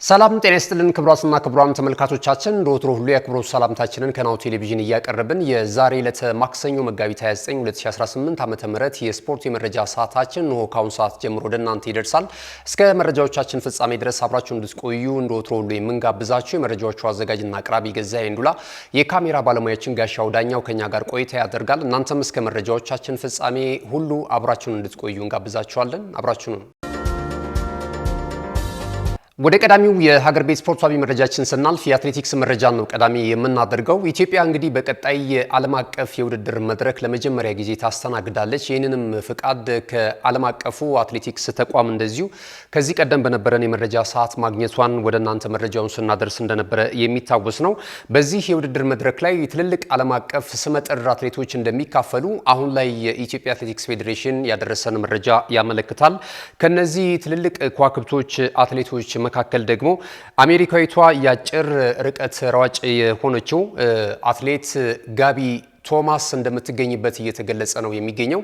ሰላም ጤና ይስጥልን ክቡራትና ክቡራን ተመልካቾቻችን ዶክተር ሁሉ የክብሮት ሰላምታችንን ከናሁ ቴሌቪዥን እያቀረብን የዛሬ ዕለት ማክሰኞ መጋቢት 29 2018 ዓ.ም የስፖርት የመረጃ ሰዓታችን ነው ካሁን ሰዓት ጀምሮ ወደ እናንተ ይደርሳል። እስከ መረጃዎቻችን ፍጻሜ ድረስ አብራችሁን እንድትቆዩ ዶክተር ሁሉ የምንጋብዛችሁ የመረጃዎቹ አዘጋጅና አቅራቢ ገዛኸኝ ዱላ፣ የካሜራ ባለሙያችን ጋሻው ዳኛው ከኛ ጋር ቆይታ ያደርጋል። እናንተም እስከ መረጃዎቻችን ፍጻሜ ሁሉ አብራችሁን እንድትቆዩ እንጋብዛችኋለን። አብራችሁን ወደ ቀዳሚው የሀገር ቤት ስፖርታዊ መረጃችን ስናልፍ የአትሌቲክስ መረጃ ነው ቀዳሚ የምናደርገው። ኢትዮጵያ እንግዲህ በቀጣይ የዓለም አቀፍ የውድድር መድረክ ለመጀመሪያ ጊዜ ታስተናግዳለች። ይህንንም ፍቃድ ከዓለም አቀፉ አትሌቲክስ ተቋም እንደዚሁ ከዚህ ቀደም በነበረን የመረጃ ሰዓት ማግኘቷን ወደ እናንተ መረጃውን ስናደርስ እንደነበረ የሚታወስ ነው። በዚህ የውድድር መድረክ ላይ ትልልቅ ዓለም አቀፍ ስመጥር አትሌቶች እንደሚካፈሉ አሁን ላይ የኢትዮጵያ አትሌቲክስ ፌዴሬሽን ያደረሰን መረጃ ያመለክታል። ከነዚህ ትልልቅ ከዋክብቶች አትሌቶች መካከል ደግሞ አሜሪካዊቷ የአጭር ርቀት ሯጭ የሆነችው አትሌት ጋቢ ቶማስ እንደምትገኝበት እየተገለጸ ነው የሚገኘው።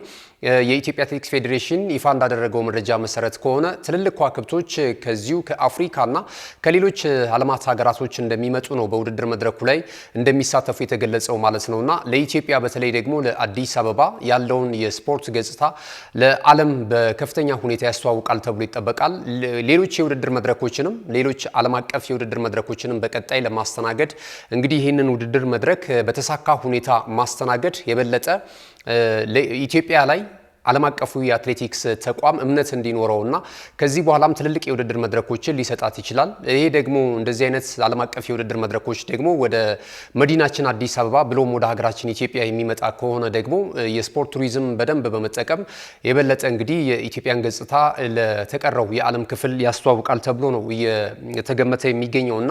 የኢትዮጵያ አትሌቲክስ ፌዴሬሽን ይፋ እንዳደረገው መረጃ መሰረት ከሆነ ትልልቅ ከዋክብቶች ከዚሁ ከአፍሪካና ከሌሎች ዓለማት ሀገራቶች እንደሚመጡ ነው በውድድር መድረኩ ላይ እንደሚሳተፉ የተገለጸው ማለት ነውና ለኢትዮጵያ በተለይ ደግሞ ለአዲስ አበባ ያለውን የስፖርት ገጽታ ለዓለም በከፍተኛ ሁኔታ ያስተዋውቃል ተብሎ ይጠበቃል። ሌሎች የውድድር መድረኮችንም ሌሎች ዓለም አቀፍ የውድድር መድረኮችንም በቀጣይ ለማስተናገድ እንግዲህ ይህንን ውድድር መድረክ በተሳካ ሁኔታ ማስተናገድ የበለጠ ለኢትዮጵያ ላይ ዓለም አቀፉ የአትሌቲክስ ተቋም እምነት እንዲኖረውና ከዚህ በኋላም ትልልቅ የውድድር መድረኮችን ሊሰጣት ይችላል። ይሄ ደግሞ እንደዚህ አይነት ዓለም አቀፍ የውድድር መድረኮች ደግሞ ወደ መዲናችን አዲስ አበባ ብሎም ወደ ሀገራችን ኢትዮጵያ የሚመጣ ከሆነ ደግሞ የስፖርት ቱሪዝም በደንብ በመጠቀም የበለጠ እንግዲህ የኢትዮጵያን ገጽታ ለተቀረው የዓለም ክፍል ያስተዋውቃል ተብሎ ነው የተገመተ የሚገኘውና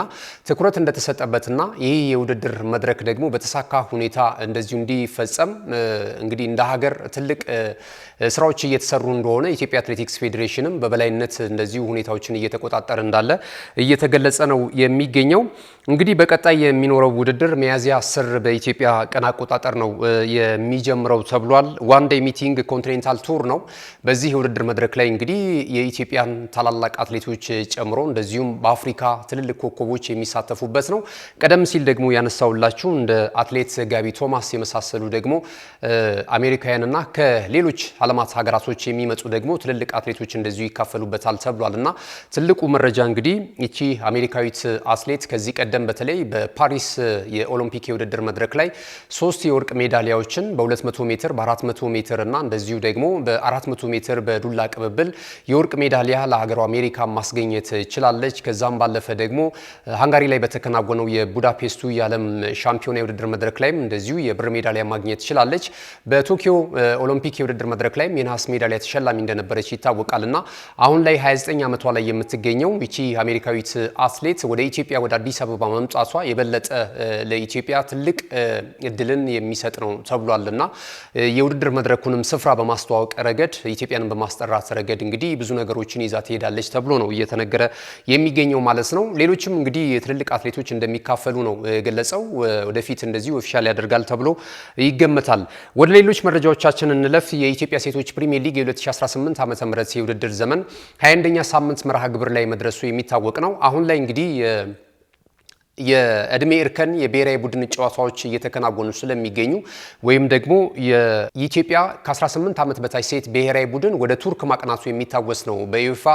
ትኩረት እንደተሰጠበትና ይህ የውድድር መድረክ ደግሞ በተሳካ ሁኔታ እንደዚሁ እንዲፈጸም እንግዲህ እንደ ሀገር ትልቅ ስራዎች እየተሰሩ እንደሆነ ኢትዮጵያ አትሌቲክስ ፌዴሬሽንም በበላይነት እንደዚሁ ሁኔታዎችን እየተቆጣጠረ እንዳለ እየተገለጸ ነው የሚገኘው። እንግዲህ በቀጣይ የሚኖረው ውድድር ሚያዝያ 10 በኢትዮጵያ ቀን አቆጣጠር ነው የሚጀምረው ተብሏል። ዋን ዴይ ሚቲንግ ኮንቲኔንታል ቱር ነው። በዚህ የውድድር መድረክ ላይ እንግዲህ የኢትዮጵያን ታላላቅ አትሌቶች ጨምሮ እንደዚሁም በአፍሪካ ትልልቅ ኮከቦች የሚሳተፉበት ነው። ቀደም ሲል ደግሞ ያነሳውላችሁ እንደ አትሌት ጋቢ ቶማስ የመሳሰሉ ደግሞ አሜሪካውያንና ከሌሎች ዓለማት ሀገራቶች የሚመጡ ደግሞ ትልልቅ አትሌቶች እንደዚሁ ይካፈሉበታል ተብሏል እና ትልቁ መረጃ እንግዲህ እቺ አሜሪካዊት አትሌት ከዚህ ቀደም በተለይ በፓሪስ የኦሎምፒክ የውድድር መድረክ ላይ 3 የወርቅ ሜዳሊያዎችን በ200 ሜትር በ400 ሜትር እና እንደዚሁ ደግሞ በ400 ሜትር በዱላ ቅብብል የወርቅ ሜዳሊያ ለሀገሯ አሜሪካ ማስገኘት ችላለች። ከዛም ባለፈ ደግሞ ሃንጋሪ ላይ በተከናወነው የቡዳፔስቱ የዓለም ሻምፒዮና የውድድር መድረክ ላይም እንደዚሁ የብር ሜዳሊያ ማግኘት ችላለች። በቶኪዮ ኦሎምፒክ የውድድር መድረክ ላይ የነሐስ ሜዳሊያ ተሸላሚ እንደነበረች ይታወቃልና አሁን ላይ 29 ዓመቷ ላይ የምትገኘው እቺ አሜሪካዊት አትሌት ወደ ኢትዮጵያ ወደ አዲስ አበባ መምጣቷ የበለጠ ለኢትዮጵያ ትልቅ እድልን የሚሰጥ ነው ተብሏልና የውድድር መድረኩንም ስፍራ በማስተዋወቅ ረገድ ኢትዮጵያንን በማስጠራት ረገድ እንግዲህ ብዙ ነገሮችን ይዛ ትሄዳለች ተብሎ ነው እየተነገረ የሚገኘው ማለት ነው። ሌሎችም እንግዲህ ትልልቅ አትሌቶች እንደሚካፈሉ ነው ገለጸው። ወደፊት እንደዚሁ ኦፊሻል ያደርጋል ተብሎ ይገመታል። ወደ ሌሎች መረጃዎቻችን እንለፍ። የኢትዮጵያ ሴቶች ፕሪሚየር ሊግ የ2018 ዓ.ም የውድድር ዘመን 21ኛ ሳምንት መርሃ ግብር ላይ መድረሱ የሚታወቅ ነው። አሁን ላይ እንግዲህ የእድሜ እርከን የብሔራዊ ቡድን ጨዋታዎች እየተከናወኑ ስለሚገኙ ወይም ደግሞ የኢትዮጵያ ከ18 ዓመት በታች ሴት ብሔራዊ ቡድን ወደ ቱርክ ማቅናቱ የሚታወስ ነው በዩኤፋ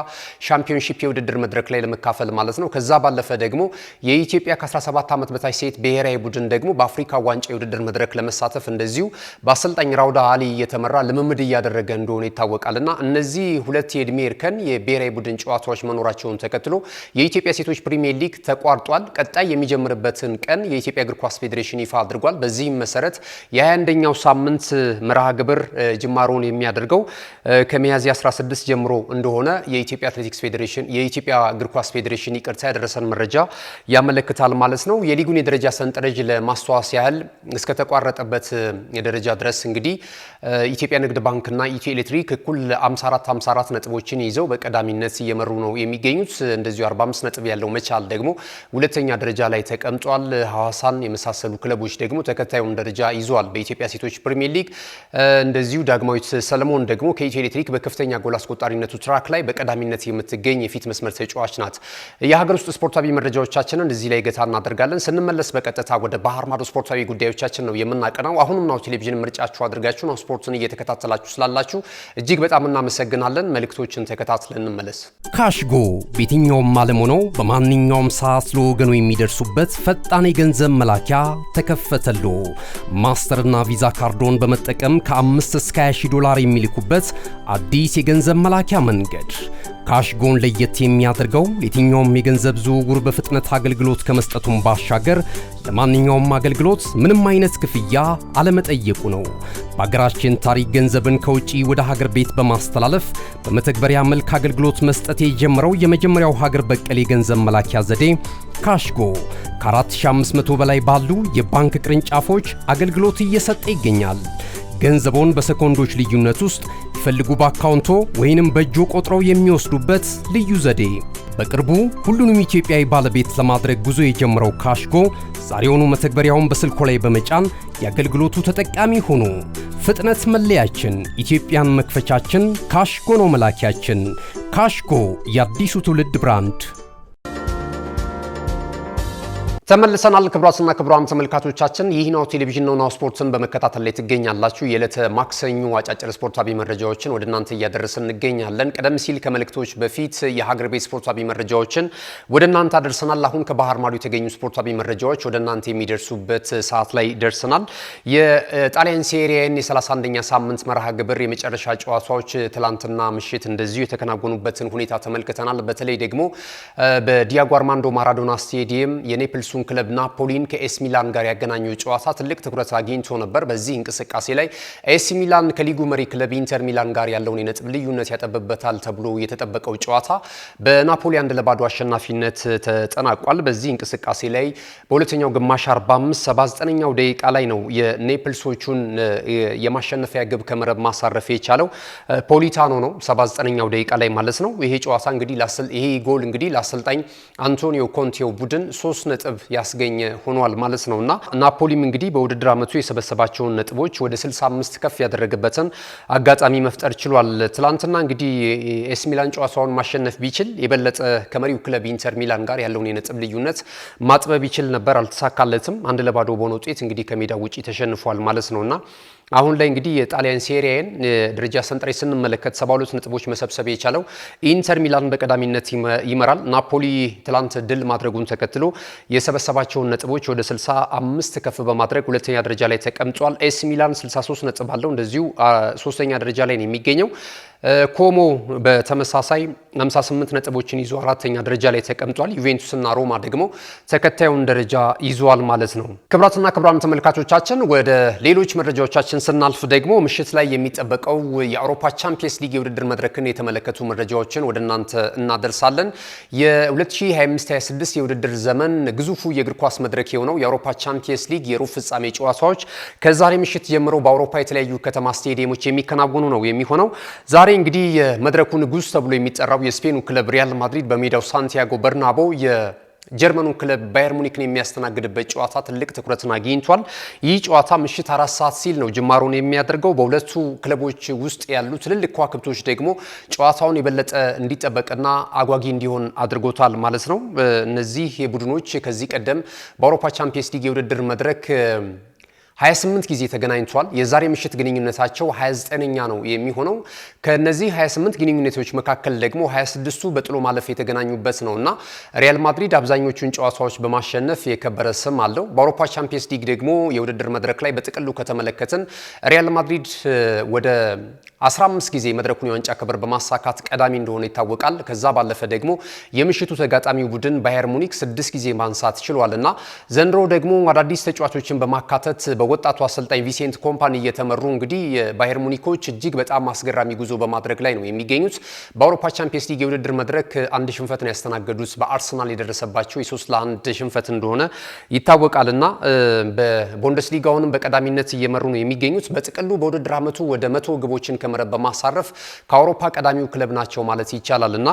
ሻምፒዮንሺፕ የውድድር መድረክ ላይ ለመካፈል ማለት ነው። ከዛ ባለፈ ደግሞ የኢትዮጵያ ከ17 ዓመት በታች ሴት ብሔራዊ ቡድን ደግሞ በአፍሪካ ዋንጫ የውድድር መድረክ ለመሳተፍ እንደዚሁ በአሰልጣኝ ራውዳ አሊ እየተመራ ልምምድ እያደረገ እንደሆነ ይታወቃልና እነዚህ ሁለት የእድሜ እርከን የብሔራዊ ቡድን ጨዋታዎች መኖራቸውን ተከትሎ የኢትዮጵያ ሴቶች ፕሪሚየር ሊግ ተቋርጧል። ቀጣይ የሚጀምርበትን ቀን የኢትዮጵያ እግር ኳስ ፌዴሬሽን ይፋ አድርጓል። በዚህም መሰረት የ21ኛው ሳምንት መርሃ ግብር ጅማሮን የሚያደርገው ከሚያዝያ 16 ጀምሮ እንደሆነ የኢትዮጵያ አትሌቲክስ ፌዴሬሽን የኢትዮጵያ እግር ኳስ ፌዴሬሽን ይቅርታ ያደረሰን መረጃ ያመለክታል ማለት ነው። የሊጉን የደረጃ ሰንጠረዥ ለማስተዋወስ ያህል እስከ ተቋረጠበት የደረጃ ድረስ እንግዲህ ኢትዮጵያ ንግድ ባንክና ኢትዮ ኤሌክትሪክ እኩል 54 ነጥቦችን ይዘው በቀዳሚነት እየመሩ ነው የሚገኙት። እንደዚሁ 45 ነጥብ ያለው መቻል ደግሞ ሁለተኛ ደረጃ ደረጃ ላይ ተቀምጧል። ሐዋሳን የመሳሰሉ ክለቦች ደግሞ ተከታዩን ደረጃ ይዘዋል። በኢትዮጵያ ሴቶች ፕሪሚየር ሊግ እንደዚሁ ዳግማዊት ሰለሞን ደግሞ ከኢትዮ ኤሌክትሪክ በከፍተኛ ጎል አስቆጣሪነቱ ትራክ ላይ በቀዳሚነት የምትገኝ የፊት መስመር ተጫዋች ናት። የሀገር ውስጥ ስፖርታዊ መረጃዎቻችንን እዚህ ላይ ገታ እናደርጋለን። ስንመለስ በቀጥታ ወደ ባህር ማዶ ስፖርታዊ ጉዳዮቻችን ነው የምናቀናው። አሁንም ናሁ ቴሌቪዥን ምርጫችሁ አድርጋችሁ ነው ስፖርቱን እየተከታተላችሁ ስላላችሁ እጅግ በጣም እናመሰግናለን። መልእክቶችን ተከታትለን እንመለስ። ካሽጎ በየትኛውም ዓለም ሆነው በማንኛውም ሰዓት ለወገኑ የሚደርሱበት ፈጣን የገንዘብ መላኪያ ተከፈተሎ። ማስተርና ቪዛ ካርዶን በመጠቀም ከ5 እስከ 20 ዶላር የሚልኩበት አዲስ የገንዘብ መላኪያ መንገድ። ካሽጎን ለየት የሚያደርገው የትኛውም የገንዘብ ዝውውር በፍጥነት አገልግሎት ከመስጠቱም ባሻገር ለማንኛውም አገልግሎት ምንም አይነት ክፍያ አለመጠየቁ ነው። በሀገራችን ታሪክ ገንዘብን ከውጪ ወደ ሀገር ቤት በማስተላለፍ በመተግበሪያ መልክ አገልግሎት መስጠት የጀመረው የመጀመሪያው ሀገር በቀል የገንዘብ መላኪያ ዘዴ ካሽጎ ከ4500 በላይ ባሉ የባንክ ቅርንጫፎች አገልግሎት እየሰጠ ይገኛል። ገንዘቦን በሰኮንዶች ልዩነት ውስጥ ይፈልጉ በአካውንቶ ወይንም በእጆ ቆጥረው የሚወስዱበት ልዩ ዘዴ። በቅርቡ ሁሉንም ኢትዮጵያዊ ባለቤት ለማድረግ ጉዞ የጀመረው ካሽጎ ዛሬውኑ መተግበሪያውን በስልኮ ላይ በመጫን የአገልግሎቱ ተጠቃሚ ሆኑ። ፍጥነት መለያችን፣ ኢትዮጵያን መክፈቻችን፣ ካሽጎ ነው መላኪያችን። ካሽጎ የአዲሱ ትውልድ ብራንድ። ተመልሰናል። ክቡራትና ክቡራን ተመልካቾቻችን ይህ ናሁ ቴሌቪዥን ነው። ናሁ ስፖርትን በመከታተል ላይ ትገኛላችሁ። የዕለተ ማክሰኞ አጫጭር ስፖርታዊ መረጃዎችን ወደ እናንተ እያደረስን እንገኛለን። ቀደም ሲል ከመልእክቶች በፊት የሀገር ቤት ስፖርታዊ መረጃዎችን ወደ እናንተ አደርሰናል። አሁን ከባህር ማዶ የተገኙ ስፖርታዊ መረጃዎች ወደ እናንተ የሚደርሱበት ሰዓት ላይ ደርሰናል። የጣሊያን ሴሪያን የ31ኛ ሳምንት መርሃ ግብር የመጨረሻ ጨዋታዎች ትላንትና ምሽት እንደዚሁ የተከናወኑበትን ሁኔታ ተመልክተናል። በተለይ ደግሞ በዲያጎ አርማንዶ ማራዶና ስቴዲየም የኔፕልስ ክለብ ናፖሊን ከኤስ ሚላን ጋር ያገናኘው ጨዋታ ትልቅ ትኩረት አግኝቶ ነበር። በዚህ እንቅስቃሴ ላይ ኤስ ሚላን ከሊጉ መሪ ክለብ ኢንተር ሚላን ጋር ያለውን የነጥብ ልዩነት ያጠበበታል ተብሎ የተጠበቀው ጨዋታ በናፖሊ 1-0 አሸናፊነት ተጠናቋል። በዚህ እንቅስቃሴ ላይ በሁለተኛው ግማሽ 45-79ኛው ደቂቃ ላይ ነው የኔፕልሶቹን የማሸነፊያ ግብ ከመረብ ማሳረፍ የቻለው ፖሊታኖ ነው። 79ኛው ደቂቃ ላይ ማለት ነው። ይሄ ጨዋታ እንግዲህ ይሄ ጎል እንግዲህ ለአሰልጣኝ አንቶኒዮ ኮንቴው ቡድን 3 ነጥብ ያስገኘ ሆኗል ማለት ነውና ናፖሊም እንግዲህ በውድድር ዓመቱ የሰበሰባቸውን ነጥቦች ወደ 65 ከፍ ያደረገበትን አጋጣሚ መፍጠር ችሏል። ትላንትና እንግዲህ ኤስ ሚላን ጨዋታውን ማሸነፍ ቢችል የበለጠ ከመሪው ክለብ ኢንተር ሚላን ጋር ያለውን የነጥብ ልዩነት ማጥበብ ይችል ነበር። አልተሳካለትም። 1-0 በሆነ ውጤት እንግዲህ ከሜዳው ውጪ ተሸንፏል ማለት ነውና አሁን ላይ እንግዲህ የጣሊያን ሴሪያን ደረጃ ሰንጠረዥ ስንመለከት 72 ነጥቦች መሰብሰብ የቻለው ኢንተር ሚላን በቀዳሚነት ይመራል። ናፖሊ ትላንት ድል ማድረጉን ተከትሎ የሰበሰባቸውን ነጥቦች ወደ 65 ከፍ በማድረግ ሁለተኛ ደረጃ ላይ ተቀምጧል። ኤስ ሚላን 63 ነጥብ አለው። እንደዚሁ ሶስተኛ ደረጃ ላይ ነው የሚገኘው። ኮሞ በተመሳሳይ 58 ነጥቦችን ይዞ አራተኛ ደረጃ ላይ ተቀምጧል። ዩቬንቱስና ሮማ ደግሞ ተከታዩን ደረጃ ይዟል ማለት ነው። ክቡራትና ክቡራን ተመልካቾቻችን ወደ ሌሎች መረጃዎቻችን ስናልፍ ደግሞ ምሽት ላይ የሚጠበቀው የአውሮፓ ቻምፒየንስ ሊግ የውድድር መድረክን የተመለከቱ መረጃዎችን ወደ እናንተ እናደርሳለን። የ2025-26 የውድድር ዘመን ግዙፉ የእግር ኳስ መድረክ የሆነው የአውሮፓ ቻምፒየንስ ሊግ የሩብ ፍጻሜ ጨዋታዎች ከዛሬ ምሽት ጀምሮ በአውሮፓ የተለያዩ ከተማ ስቴዲየሞች የሚከናወኑ ነው የሚሆነው። ዛሬ እንግዲህ የመድረኩ ንጉስ ተብሎ የሚጠራው የስፔኑ ክለብ ሪያል ማድሪድ በሜዳው ሳንቲያጎ በርናቦ የጀርመኑ ክለብ ባየር ሙኒክን የሚያስተናግድበት ጨዋታ ትልቅ ትኩረትን አግኝቷል። ይህ ጨዋታ ምሽት 4 ሰዓት ሲል ነው ጅማሮን የሚያደርገው። በሁለቱ ክለቦች ውስጥ ያሉ ትልልቅ ከዋክብቶች ደግሞ ጨዋታውን የበለጠ እንዲጠበቅና አጓጊ እንዲሆን አድርጎታል ማለት ነው። እነዚህ ቡድኖች ከዚህ ቀደም በአውሮፓ ቻምፒየንስ ሊግ የውድድር መድረክ 28 ጊዜ ተገናኝቷል። የዛሬ ምሽት ግንኙነታቸው 29ኛ ነው የሚሆነው። ከነዚህ 28 ግንኙነቶች መካከል ደግሞ 26ቱ በጥሎ ማለፍ የተገናኙበት ነውና ሪያል ማድሪድ አብዛኞቹን ጨዋታዎች በማሸነፍ የከበረ ስም አለው። በአውሮፓ ቻምፒየንስ ሊግ ደግሞ የውድድር መድረክ ላይ በጥቅሉ ከተመለከትን ሪያል ማድሪድ ወደ 15 ጊዜ መድረኩን የዋንጫ ክብር በማሳካት ቀዳሚ እንደሆነ ይታወቃል። ከዛ ባለፈ ደግሞ የምሽቱ ተጋጣሚው ቡድን ባየር ሙኒክ 6 ጊዜ ማንሳት ችሏልና ዘንድሮ ደግሞ አዳዲስ ተጫዋቾችን በማካተት በወጣቱ አሰልጣኝ ቪሴንት ኮምፓኒ እየተመሩ እንግዲህ የባየር ሙኒኮች እጅግ በጣም አስገራሚ ጉዞ በማድረግ ላይ ነው የሚገኙት። በአውሮፓ ቻምፒየንስ ሊግ የውድድር መድረክ አንድ ሽንፈትን ያስተናገዱት በአርሰናል የደረሰባቸው የ3-1 ሽንፈት እንደሆነ ይታወቃልና በቡንደስሊጋውንም በቀዳሚነት እየመሩ ነው የሚገኙት። በጥቅሉ በውድድር ዓመቱ ወደ 100 ግቦችን ከመረብ በማሳረፍ ከአውሮፓ ቀዳሚው ክለብ ናቸው ማለት ይቻላልና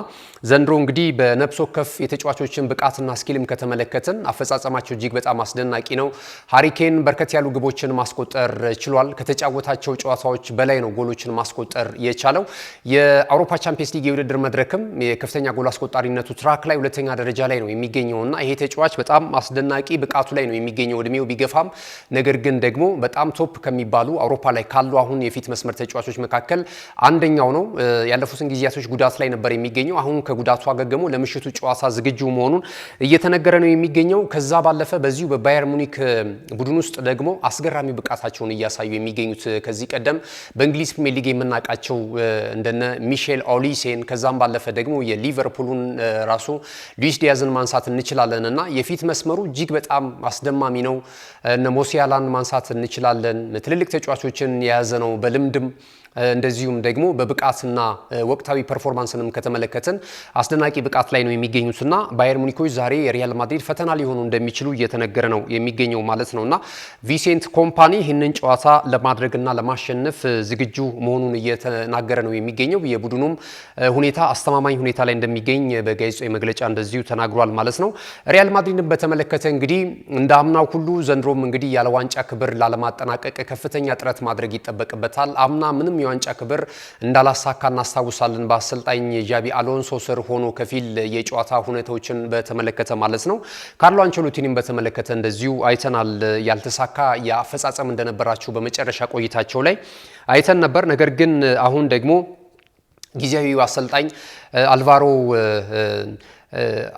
ዘንድሮ እንግዲህ በነፍስ ወከፍ የተጫዋቾችን ብቃትና ስኪልም ከተመለከትን አፈጻጸማቸው እጅግ በጣም አስደናቂ ነው። ሃሪ ኬን በርከት ያሉ ግቦችን ማስቆጠር ችሏል። ከተጫወታቸው ጨዋታዎች በላይ ነው ጎሎችን ማስቆጠር የቻለው። የአውሮፓ ቻምፒየንስ ሊግ የውድድር መድረክም የከፍተኛ ጎል አስቆጣሪነቱ ትራክ ላይ ሁለተኛ ደረጃ ላይ ነው የሚገኘውና ይሄ ተጫዋች በጣም አስደናቂ ብቃቱ ላይ ነው የሚገኘው። እድሜው ቢገፋም ነገር ግን ደግሞ በጣም ቶፕ ከሚባሉ አውሮፓ ላይ ካሉ አሁን የፊት መስመር ተጫዋቾች መካከል አንደኛው ነው። ያለፉትን ጊዜያቶች ጉዳት ላይ ነበር የሚገኘው። አሁን ከጉዳቱ አገግሞ ለምሽቱ ጨዋታ ዝግጁ መሆኑን እየተነገረ ነው የሚገኘው። ከዛ ባለፈ በዚሁ በባየር ሙኒክ ቡድን ውስጥ ደግሞ አስገራሚ ብቃታቸውን እያሳዩ የሚገኙት ከዚህ ቀደም በእንግሊዝ ፕሪሚየር ሊግ የምናውቃቸው እንደነ ሚሼል ኦሊሴን ከዛም ባለፈ ደግሞ የሊቨርፑሉን ራሱ ሉዊስ ዲያዝን ማንሳት እንችላለንና የፊት መስመሩ እጅግ በጣም አስደማሚ ነው። እነ ሞሲያላን ማንሳት እንችላለን። ትልልቅ ተጫዋቾችን የያዘ ነው በልምድም እንደዚሁም ደግሞ በብቃትና ወቅታዊ ፐርፎርማንስንም ከተመለከትን አስደናቂ ብቃት ላይ ነው የሚገኙትና ባየር ሙኒኮች ዛሬ የሪያል ማድሪድ ፈተና ሊሆኑ እንደሚችሉ እየተነገረ ነው የሚገኘው ማለት ነውና ቪሴንት ኮምፓኒ ይህንን ጨዋታ ለማድረግና ለማሸነፍ ዝግጁ መሆኑን እየተናገረ ነው የሚገኘው። የቡድኑም ሁኔታ አስተማማኝ ሁኔታ ላይ እንደሚገኝ በጋዜጣዊ መግለጫ እንደዚሁ ተናግሯል ማለት ነው። ሪያል ማድሪድን በተመለከተ እንግዲህ እንደ አምናው ሁሉ ዘንድሮም እንግዲህ ያለ ዋንጫ ክብር ላለማጠናቀቅ ከፍተኛ ጥረት ማድረግ ይጠበቅበታል። አምና ምንም የዋንጫ ክብር እንዳላሳካ እናስታውሳለን። በአሰልጣኝ ጃቢ አሎንሶ ስር ሆኖ ከፊል የጨዋታ ሁኔታዎችን በተመለከተ ማለት ነው። ካርሎ አንቸሎቲንም በተመለከተ እንደዚሁ አይተናል። ያልተሳካ የአፈጻጸም እንደነበራቸው በመጨረሻ ቆይታቸው ላይ አይተን ነበር። ነገር ግን አሁን ደግሞ ጊዜያዊው አሰልጣኝ አልቫሮ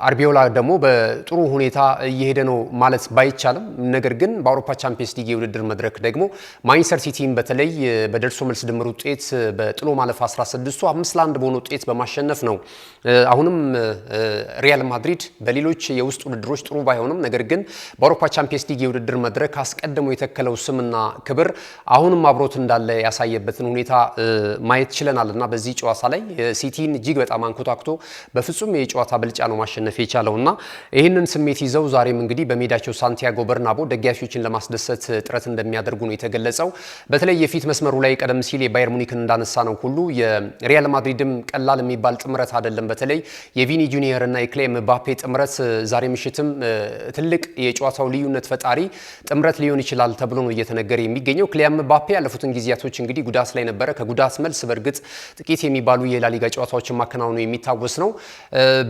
አርቢዮላ ደግሞ በጥሩ ሁኔታ እየሄደ ነው ማለት ባይቻልም ነገር ግን በአውሮፓ ቻምፒየንስ ሊግ የውድድር መድረክ ደግሞ ማንቸስተር ሲቲን በተለይ በደርሶ መልስ ድምር ውጤት በጥሎ ማለፍ 16ቱ 5-1 በሆነ ውጤት በማሸነፍ ነው። አሁንም ሪያል ማድሪድ በሌሎች የውስጥ ውድድሮች ጥሩ ባይሆንም ነገር ግን በአውሮፓ ቻምፒየንስ ሊግ የውድድር መድረክ አስቀድሞ የተከለው ስምና ክብር አሁንም አብሮት እንዳለ ያሳየበትን ሁኔታ ማየት ችለናልና በዚህ ጨዋታ ላይ ሲቲን እጅግ በጣም አንኮታክቶ በፍጹም የጨዋታ ብልጫ ነው ማሸነፍ የቻለውና ይህንን ስሜት ይዘው ዛሬም እንግዲህ በሜዳቸው ሳንቲያጎ በርናቦ ደጋፊዎችን ለማስደሰት ጥረት እንደሚያደርጉ ነው የተገለጸው። በተለይ የፊት መስመሩ ላይ ቀደም ሲል የባየር ሙኒክን እንዳነሳ ነው ሁሉ የሪያል ማድሪድም ቀላል የሚባል ጥምረት አይደለም። በተለይ የቪኒ ጁኒየር እና የክሌም ምባፔ ጥምረት ዛሬ ምሽትም ትልቅ የጨዋታው ልዩነት ፈጣሪ ጥምረት ሊሆን ይችላል ተብሎ ነው እየተነገረ የሚገኘው። ክሌም ምባፔ ያለፉትን ጊዜያቶች እንግዲህ ጉዳት ላይ ነበረ። ከጉዳት መልስ በእርግጥ ጥቂት የሚባሉ የላሊጋ ጨዋታዎችን ማከናወኑ የሚታወስ ነው።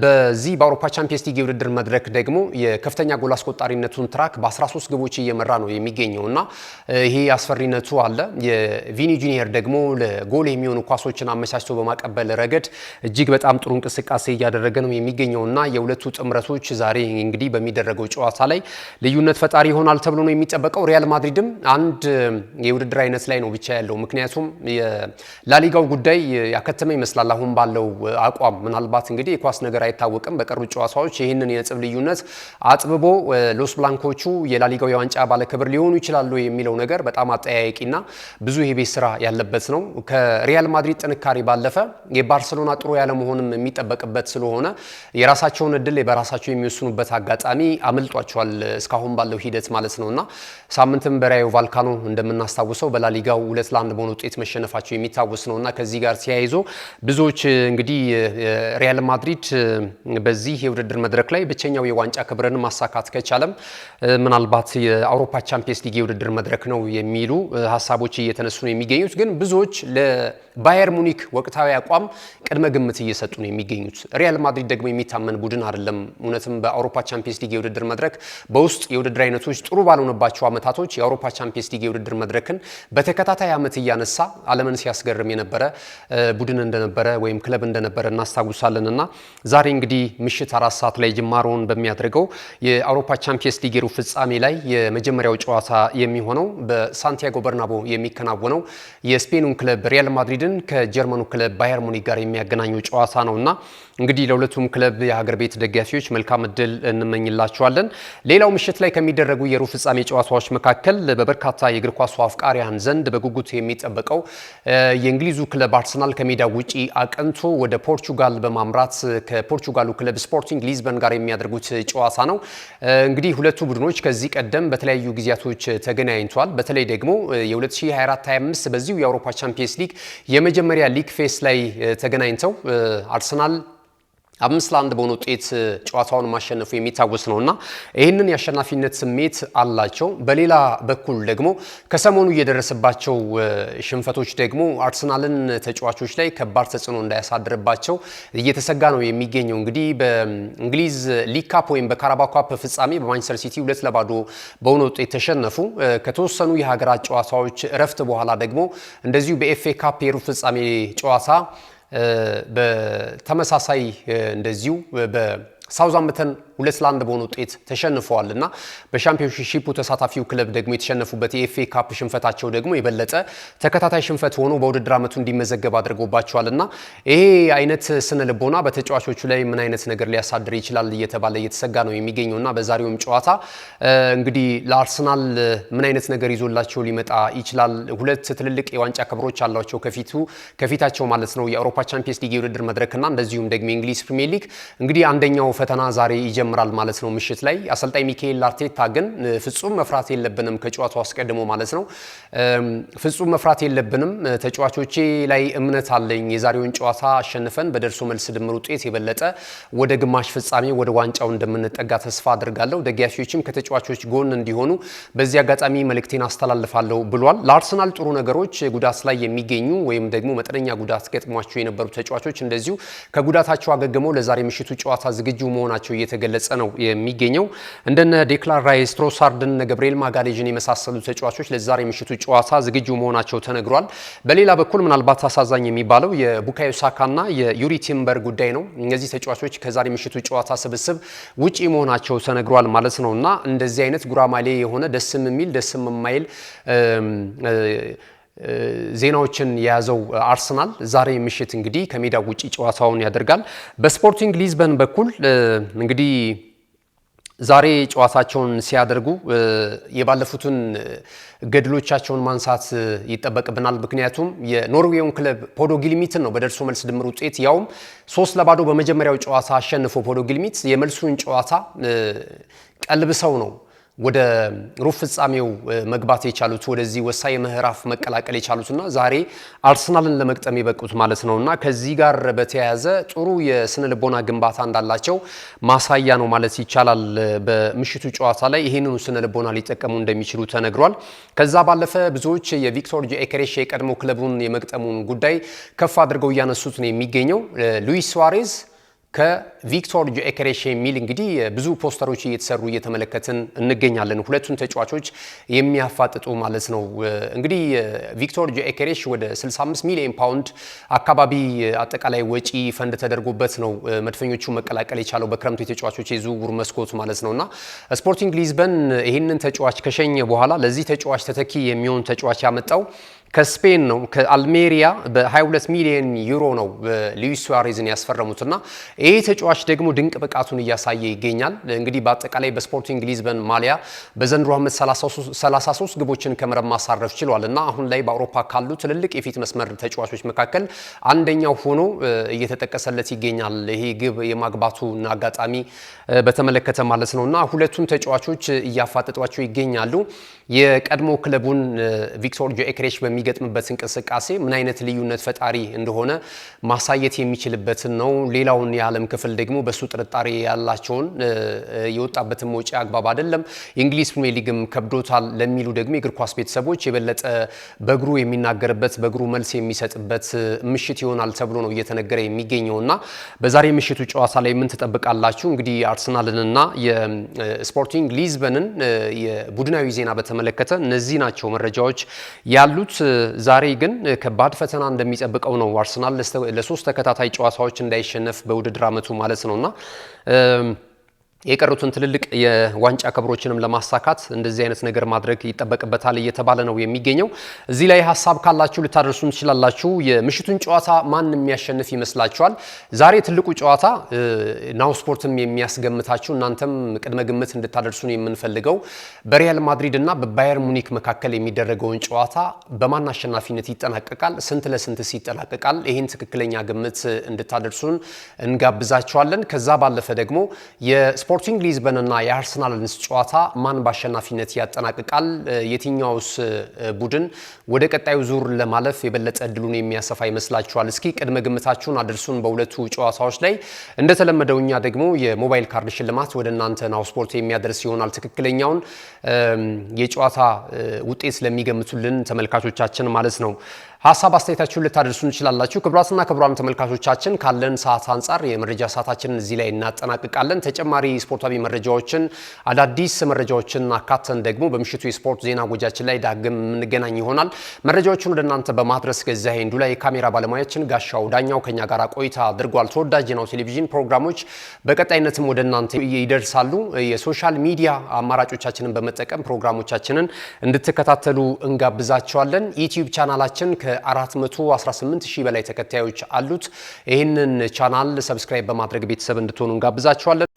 በዚህ በአውሮፓ ቻምፒየንስ ሊግ የውድድር መድረክ ደግሞ የከፍተኛ ጎል አስቆጣሪነቱን ትራክ በ13 ግቦች እየመራ ነው የሚገኘውና ይሄ አስፈሪነቱ አለ። የቪኒ ጁኒየር ደግሞ ለጎል የሚሆኑ ኳሶችን አመቻችቶ በማቀበል ረገድ እጅግ በጣም ጥሩ እንቅስቃሴ እያደረገ ነው የሚገኘውና የሁለቱ ጥምረቶች ዛሬ እንግዲህ በሚደረገው ጨዋታ ላይ ልዩነት ፈጣሪ ይሆናል ተብሎ ነው የሚጠበቀው። ሪያል ማድሪድም አንድ የውድድር አይነት ላይ ነው ብቻ ያለው። ምክንያቱም የላሊጋው ጉዳይ ያከተመ ይመስላል አሁን ባለው አቋም። ምናልባት እንግዲህ የኳስ ነገር አይታወቅም። በቀሩ ጨዋታዎች ይህንን የነጥብ ልዩነት አጥብቦ ሎስ ብላንኮቹ የላሊጋው የዋንጫ ባለክብር ሊሆኑ ይችላሉ የሚለው ነገር በጣም አጠያያቂና ብዙ የቤት ስራ ያለበት ነው። ከሪያል ማድሪድ ጥንካሬ ባለፈ የባርሰሎና ጥሩ ያለመሆንም የሚጠበቅበት ስለሆነ የራሳቸውን እድል በራሳቸው የሚወስኑበት አጋጣሚ አመልጧቸዋል እስካሁን ባለው ሂደት ማለት ነውና ሳምንትም በራዮ ቫልካኖ እንደምናስታውሰው በላሊጋው 2-1 በሆነ ውጤት መሸነፋቸው የሚታወስ ነውና ከዚህ ጋር ተያይዞ ብዙዎች እንግዲህ ሪያል ማድሪድ በዚህ የውድድር መድረክ ላይ ብቸኛው የዋንጫ ክብርን ማሳካት ከቻለም ምናልባት የአውሮፓ ቻምፒየንስ ሊግ የውድድር መድረክ ነው የሚሉ ሀሳቦች እየተነሱ ነው የሚገኙት። ግን ብዙዎች ለባየር ሙኒክ ወቅታዊ አቋም ቅድመ ግምት እየሰጡ ነው የሚገኙት። ሪያል ማድሪድ ደግሞ የሚታመን ቡድን አይደለም። እውነትም በአውሮፓ ቻምፒየንስ ሊግ የውድድር መድረክ በውስጥ የውድድር አይነቶች ጥሩ ባልሆነባቸው ዓመታቶች የአውሮፓ ቻምፒየንስ ሊግ የውድድር መድረክን በተከታታይ ዓመት እያነሳ ዓለምን ሲያስገርም የነበረ ቡድን እንደነበረ ወይም ክለብ እንደነበረ እናስታውሳለንና ዛሬ እንግዲህ ምሽት 4 ሰዓት ላይ ጅማሮውን በሚያደርገው የአውሮፓ ቻምፒየንስ ሊግ ሩብ ፍጻሜ ላይ የመጀመሪያው ጨዋታ የሚሆነው በሳንቲያጎ በርናቦ የሚከናወነው የስፔኑን ክለብ ሪያል ማድሪድን ከጀርመኑ ክለብ ባየር ሙኒክ ጋር የሚያገናኘው ጨዋታ ነውና እንግዲህ ለሁለቱም ክለብ የሀገር ቤት ደጋፊዎች መልካም እድል እንመኝላቸዋለን። ሌላው ምሽት ላይ ከሚደረጉ የሩብ ፍጻሜ ጨዋታዎች መካከል በበርካታ የእግር ኳስ አፍቃሪያን ዘንድ በጉጉት የሚጠበቀው የእንግሊዙ ክለብ አርሰናል ከሜዳ ውጪ አቅንቶ ወደ ፖርቹጋል በማምራት ከፖርቹጋሉ ክለብ ስፖርቲንግ ሊዝበን ጋር የሚያደርጉት ጨዋታ ነው። እንግዲህ ሁለቱ ቡድኖች ከዚህ ቀደም በተለያዩ ጊዜያቶች ተገናኝተዋል። በተለይ ደግሞ የ2024-25 በዚሁ የአውሮፓ ቻምፒየንስ ሊግ የመጀመሪያ ሊግ ፌስ ላይ ተገናኝተው አርሰናል 5-1 በሆነ ውጤት ጨዋታውን ማሸነፉ የሚታወስ ነውና ይህንን የአሸናፊነት ስሜት አላቸው። በሌላ በኩል ደግሞ ከሰሞኑ እየደረሰባቸው ሽንፈቶች ደግሞ አርሰናልን ተጫዋቾች ላይ ከባድ ተጽዕኖ እንዳያሳድርባቸው እየተሰጋ ነው የሚገኘው። እንግዲህ በእንግሊዝ ሊግ ካፕ ወይም በካራባኦ ካፕ ፍጻሜ በማንቸስተር ሲቲ 2-0 በሆነ ውጤት ተሸነፉ። ከተወሰኑ የሀገራት ጨዋታዎች እረፍት በኋላ ደግሞ እንደዚሁ በኤፍኤ ካፕ የሩብ ፍጻሜ ጨዋታ በተመሳሳይ እንደዚሁ በሳውዛምፕተን 2-1 በሆነ ውጤት ተሸንፈዋልና በሻምፒዮንሺፑ ተሳታፊው ክለብ ደግሞ የተሸነፉበት የኤፍኤ ካፕ ሽንፈታቸው ደግሞ የበለጠ ተከታታይ ሽንፈት ሆኖ በውድድር ዓመቱ እንዲመዘገብ አድርጎባቸዋልና ይሄ አይነት ስነ ልቦና በተጫዋቾቹ ላይ ምን አይነት ነገር ሊያሳድር ይችላል እየተባለ እየተሰጋ ነው የሚገኘውና በዛሬውም ጨዋታ እንግዲህ ለአርሰናል ምን አይነት ነገር ይዞላቸው ሊመጣ ይችላል? ሁለት ትልልቅ የዋንጫ ክብሮች አሏቸው ከፊታቸው ማለት ነው። የአውሮፓ ቻምፒየንስ ሊግ የውድድር መድረክና እንደዚሁም ደግሞ የእንግሊዝ ፕሪሚየር ሊግ። እንግዲህ አንደኛው ፈተና ዛሬ ይጀምራል ማለት ነው ምሽት ላይ። አሰልጣኝ ሚካኤል አርቴታ ግን ፍጹም መፍራት የለብንም ከጨዋታው አስቀድሞ ማለት ነው ፍጹም መፍራት የለብንም፣ ተጫዋቾቼ ላይ እምነት አለኝ፣ የዛሬውን ጨዋታ አሸንፈን በደርሶ መልስ ድምር ውጤት የበለጠ ወደ ግማሽ ፍጻሜ ወደ ዋንጫው እንደምንጠጋ ተስፋ አድርጋለሁ፣ ደጋፊዎችም ከተጫዋቾች ጎን እንዲሆኑ በዚህ አጋጣሚ መልእክቴን አስተላልፋለሁ ብሏል። ለአርሰናል ጥሩ ነገሮች ጉዳት ላይ የሚገኙ ወይም ደግሞ መጠነኛ ጉዳት ገጥሟቸው የነበሩ ተጫዋቾች እንደዚሁ ከጉዳታቸው አገግመው ለዛሬ ምሽቱ ጨዋታ ዝግጁ መሆናቸው እየተገለጸ ነው የሚገኘው። እንደነ ዴክላን ራይስ፣ ትሮሳርድን፣ ገብርኤል ማጋሌዥን የመሳሰሉ ተጫዋቾች ለዛሬ ምሽቱ ጨዋታ ዝግጁ መሆናቸው ተነግሯል። በሌላ በኩል ምናልባት አሳዛኝ የሚባለው የቡካዮ ሳካና የዩሪ ቲምበር ጉዳይ ነው። እነዚህ ተጫዋቾች ከዛሬ ምሽቱ ጨዋታ ስብስብ ውጪ መሆናቸው ተነግሯል ማለት ነውና እንደዚህ አይነት ጉራማሌ የሆነ ደስም የሚል ደስም የማይል ዜናዎችን የያዘው አርሰናል ዛሬ ምሽት እንግዲህ ከሜዳው ውጪ ጨዋታውን ያደርጋል። በስፖርቲንግ ሊዝበን በኩል እንግዲህ ዛሬ ጨዋታቸውን ሲያደርጉ የባለፉትን ገድሎቻቸውን ማንሳት ይጠበቅብናል። ምክንያቱም የኖርዌውን ክለብ ፖዶ ግሊሚትን ነው በደርሶ መልስ ድምር ውጤት ያውም 3-0 በመጀመሪያው ጨዋታ አሸንፎ ፖዶ ግሊሚት የመልሱን ጨዋታ ቀልብሰው ነው ወደ ሩብ ፍጻሜው መግባት የቻሉት ወደዚህ ወሳኝ ምዕራፍ መቀላቀል የቻሉትና ዛሬ አርሰናልን ለመቅጠም የበቁት ማለት ነውና ከዚህ ጋር በተያያዘ ጥሩ የስነ ልቦና ግንባታ እንዳላቸው ማሳያ ነው ማለት ይቻላል። በምሽቱ ጨዋታ ላይ ይህንኑ ስነ ልቦና ሊጠቀሙ እንደሚችሉ ተነግሯል። ከዛ ባለፈ ብዙዎች የቪክቶር ጆኬሬሽ የቀድሞ ክለቡን የመቅጠሙን ጉዳይ ከፍ አድርገው እያነሱት ነው የሚገኘው። ሉዊስ ሱዋሬዝ ከቪክቶር ጆኬሬሽ የሚል እንግዲህ ብዙ ፖስተሮች እየተሰሩ እየተመለከትን እንገኛለን። ሁለቱን ተጫዋቾች የሚያፋጥጡ ማለት ነው። እንግዲህ ቪክቶር ጆኬሬሽ ወደ 65 ሚሊዮን ፓውንድ አካባቢ አጠቃላይ ወጪ ፈንድ ተደርጎበት ነው መድፈኞቹ መቀላቀል የቻለው በክረምቱ የተጫዋቾች የዝውውር መስኮት ማለት ነውና ስፖርቲንግ ሊዝበን ይህንን ተጫዋች ከሸኘ በኋላ ለዚህ ተጫዋች ተተኪ የሚሆን ተጫዋች ያመጣው ከስፔን ነው። ከአልሜሪያ በ22 ሚሊዮን ዩሮ ነው ሉዊስ ሱዋሬዝን ያስፈረሙትና ይህ ተጫዋች ደግሞ ድንቅ ብቃቱን እያሳየ ይገኛል። እንግዲህ በአጠቃላይ በስፖርቲንግ ሊዝበን ማሊያ በዘንድሮ ዓመት 33 ግቦችን ከመረብ ማሳረፍ ችሏል እና አሁን ላይ በአውሮፓ ካሉ ትልልቅ የፊት መስመር ተጫዋቾች መካከል አንደኛው ሆኖ እየተጠቀሰለት ይገኛል። ይሄ ግብ የማግባቱን አጋጣሚ በተመለከተ ማለት ነውና ሁለቱም ተጫዋቾች እያፋጠጧቸው ይገኛሉ። የቀድሞ ክለቡን ቪክቶር ጆኬሬሽ በሚገጥምበት እንቅስቃሴ ምን አይነት ልዩነት ፈጣሪ እንደሆነ ማሳየት የሚችልበትን ነው። ሌላውን የዓለም ክፍል ደግሞ በሱ ጥርጣሬ ያላቸውን የወጣበትን ወጪ አግባብ አይደለም፣ የእንግሊዝ ፕሪሚየር ሊግም ከብዶታል ለሚሉ ደግሞ የእግር ኳስ ቤተሰቦች የበለጠ በእግሩ የሚናገርበት በእግሩ መልስ የሚሰጥበት ምሽት ይሆናል ተብሎ ነው እየተነገረ የሚገኘውና በዛሬ ምሽቱ ጨዋታ ላይ ምን ትጠብቃላችሁ? እንግዲህ አርሰናልንና የስፖርቲንግ ሊዝበንን የቡድናዊ ዜና በተመለከተ እነዚህ ናቸው መረጃዎች ያሉት። ዛሬ ግን ከባድ ፈተና እንደሚጠብቀው ነው አርሰናል ለሶስት ተከታታይ ጨዋታዎች እንዳይሸነፍ በውድድር ዓመቱ ማለት ነውና የቀሩትን ትልልቅ የዋንጫ ክብሮችንም ለማሳካት እንደዚህ አይነት ነገር ማድረግ ይጠበቅበታል እየተባለ ነው የሚገኘው። እዚህ ላይ ሐሳብ ካላችሁ ልታደርሱን ትችላላችሁ። የምሽቱን ጨዋታ ማን የሚያሸንፍ ይመስላችኋል? ዛሬ ትልቁ ጨዋታ ናሁ ስፖርትም የሚያስገምታችሁ እናንተም ቅድመ ግምት እንድታደርሱን የምንፈልገው በሪያል ማድሪድ እና በባየር ሙኒክ መካከል የሚደረገውን ጨዋታ በማን አሸናፊነት ይጠናቀቃል፣ ስንት ለስንት ይጠናቀቃል? ይህን ትክክለኛ ግምት እንድታደርሱን እንጋብዛችኋለን። ከዛ ባለፈ ደግሞ የስፖርቲንግ ሊዝበንና የአርሰናልን ጨዋታ ማን በአሸናፊነት ያጠናቅቃል? የትኛውስ ቡድን ወደ ቀጣዩ ዙር ለማለፍ የበለጠ እድሉን የሚያሰፋ ይመስላችኋል? እስኪ ቅድመ ግምታችሁን አድርሱን በሁለቱ ጨዋታዎች ላይ። እንደተለመደው እኛ ደግሞ የሞባይል ካርድ ሽልማት ወደ እናንተ ናሁ ስፖርት የሚያደርስ ይሆናል። ትክክለኛውን የጨዋታ ውጤት ስለሚገምቱልን ተመልካቾቻችን ማለት ነው። ሀሳብ አስተያየታችሁን ልታደርሱን እንችላላችሁ። ክቡራትና ክቡራን ተመልካቾቻችን ካለን ሰዓት አንጻር የመረጃ ሰዓታችንን እዚህ ላይ እናጠናቅቃለን። ተጨማሪ ስፖርታዊ መረጃዎችን አዳዲስ መረጃዎችን አካተን ደግሞ በምሽቱ የስፖርት ዜና ጎጃችን ላይ ዳግም የምንገናኝ ይሆናል። መረጃዎቹን ወደ እናንተ በማድረስ ገዛኸኝ እንዱ ላይ የካሜራ ባለሙያችን ጋሻው ዳኛው ከኛ ጋር ቆይታ አድርጓል። ተወዳጅ ነው ቴሌቪዥን ፕሮግራሞች በቀጣይነትም ወደ እናንተ ይደርሳሉ። የሶሻል ሚዲያ አማራጮቻችንን በመጠቀም ፕሮግራሞቻችንን እንድትከታተሉ እንጋብዛቸዋለን። ዩቲዩብ ቻናላችን ከ418,000 በላይ ተከታዮች አሉት። ይህንን ቻናል ሰብስክራይብ በማድረግ ቤተሰብ እንድትሆኑ እንጋብዛችኋለን።